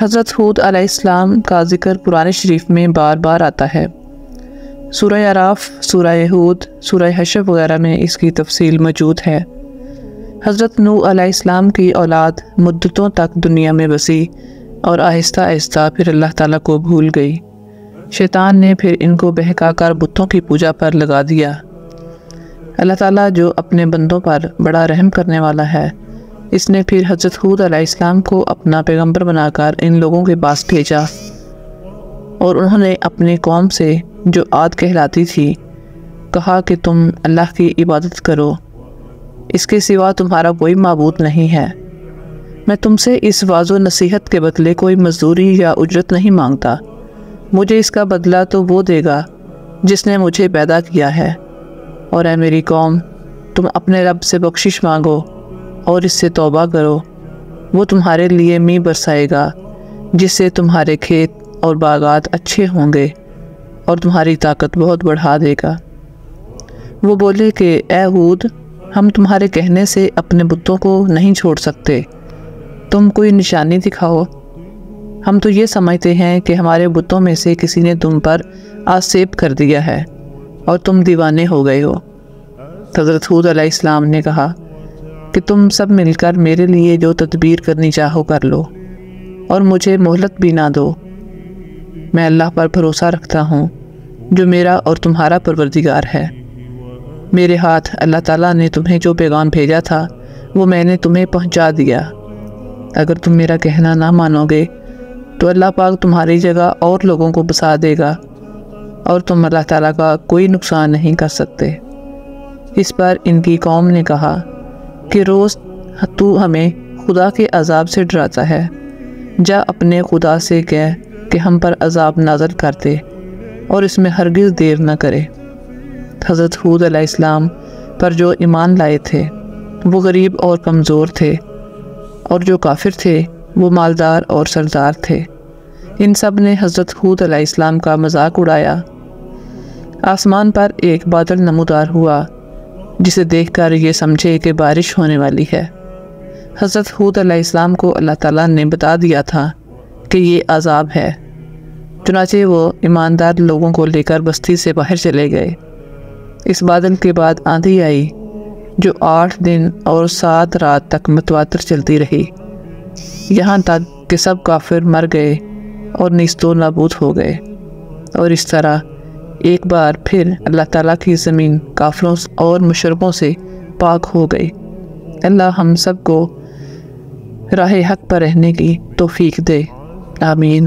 حضرت ہود علیہ السلام کا ذکر قرآن شریف میں بار بار آتا ہے۔ سورہ اعراف، سورہ ہود، سورہ حشر وغیرہ میں اس کی تفصیل موجود ہے۔ حضرت نوح علیہ السلام کی اولاد مدتوں تک دنیا میں بسی اور آہستہ آہستہ پھر اللہ تعالیٰ کو بھول گئی۔ شیطان نے پھر ان کو بہکا کر بتوں کی پوجا پر لگا دیا۔ اللہ تعالیٰ جو اپنے بندوں پر بڑا رحم کرنے والا ہے، اس نے پھر حضرت ہود علیہ السلام کو اپنا پیغمبر بنا کر ان لوگوں کے پاس بھیجا، اور انہوں نے اپنی قوم سے جو عاد کہلاتی تھی کہا کہ تم اللہ کی عبادت کرو، اس کے سوا تمہارا کوئی معبود نہیں ہے۔ میں تم سے اس وعظ و نصیحت کے بدلے کوئی مزدوری یا اجرت نہیں مانگتا، مجھے اس کا بدلہ تو وہ دے گا جس نے مجھے پیدا کیا ہے۔ اور اے میری قوم، تم اپنے رب سے بخشش مانگو اور اس سے توبہ کرو، وہ تمہارے لیے میਂہ برسائے گا جس سے تمہارے کھیت اور باغات اچھے ہوں گے اور تمہاری طاقت بہت بڑھا دے گا۔ وہ بولے کہ اے ہود، ہم تمہارے کہنے سے اپنے بتوں کو نہیں چھوڑ سکتے، تم کوئی نشانی دکھاؤ۔ ہم تو یہ سمجھتے ہیں کہ ہمارے بتوں میں سے کسی نے تم پر آسیب کر دیا ہے اور تم دیوانے ہو گئے ہو۔ حضرت ہود علیہ السلام نے کہا کہ تم سب مل کر میرے لیے جو تدبیر کرنی چاہو کر لو، اور مجھے مہلت بھی نہ دو۔ میں اللہ پر بھروسہ رکھتا ہوں جو میرا اور تمہارا پروردگار ہے۔ میرے ہاتھ اللہ تعالیٰ نے تمہیں جو پیغام بھیجا تھا وہ میں نے تمہیں پہنچا دیا۔ اگر تم میرا کہنا نہ مانو گے تو اللہ پاک تمہاری جگہ اور لوگوں کو بسا دے گا، اور تم اللہ تعالیٰ کا کوئی نقصان نہیں کر سکتے۔ اس پر ان کی قوم نے کہا کہ روز تو ہمیں خدا کے عذاب سے ڈراتا ہے، جا اپنے خدا سے کہہ کہ ہم پر عذاب نازل کر دے اور اس میں ہرگز دیر نہ کرے۔ حضرت ہود علیہ السلام پر جو ایمان لائے تھے وہ غریب اور کمزور تھے، اور جو کافر تھے وہ مالدار اور سردار تھے۔ ان سب نے حضرت ہود علیہ السلام کا مذاق اڑایا۔ آسمان پر ایک بادل نمودار ہوا جسے دیکھ کر یہ سمجھے کہ بارش ہونے والی ہے۔ حضرت ہود علیہ السلام کو اللہ تعالیٰ نے بتا دیا تھا کہ یہ عذاب ہے، چنانچہ وہ ایماندار لوگوں کو لے کر بستی سے باہر چلے گئے۔ اس بادل کے بعد آندھی آئی جو 8 دن اور 7 رات تک متواتر چلتی رہی، یہاں تک کہ سب کافر مر گئے اور نیست و نابود ہو گئے۔ اور اس طرح ایک بار پھر اللہ تعالیٰ کی زمین کافروں اور مشرکوں سے پاک ہو گئی۔ اللہ ہم سب کو راہ حق پر رہنے کی توفیق دے، آمین۔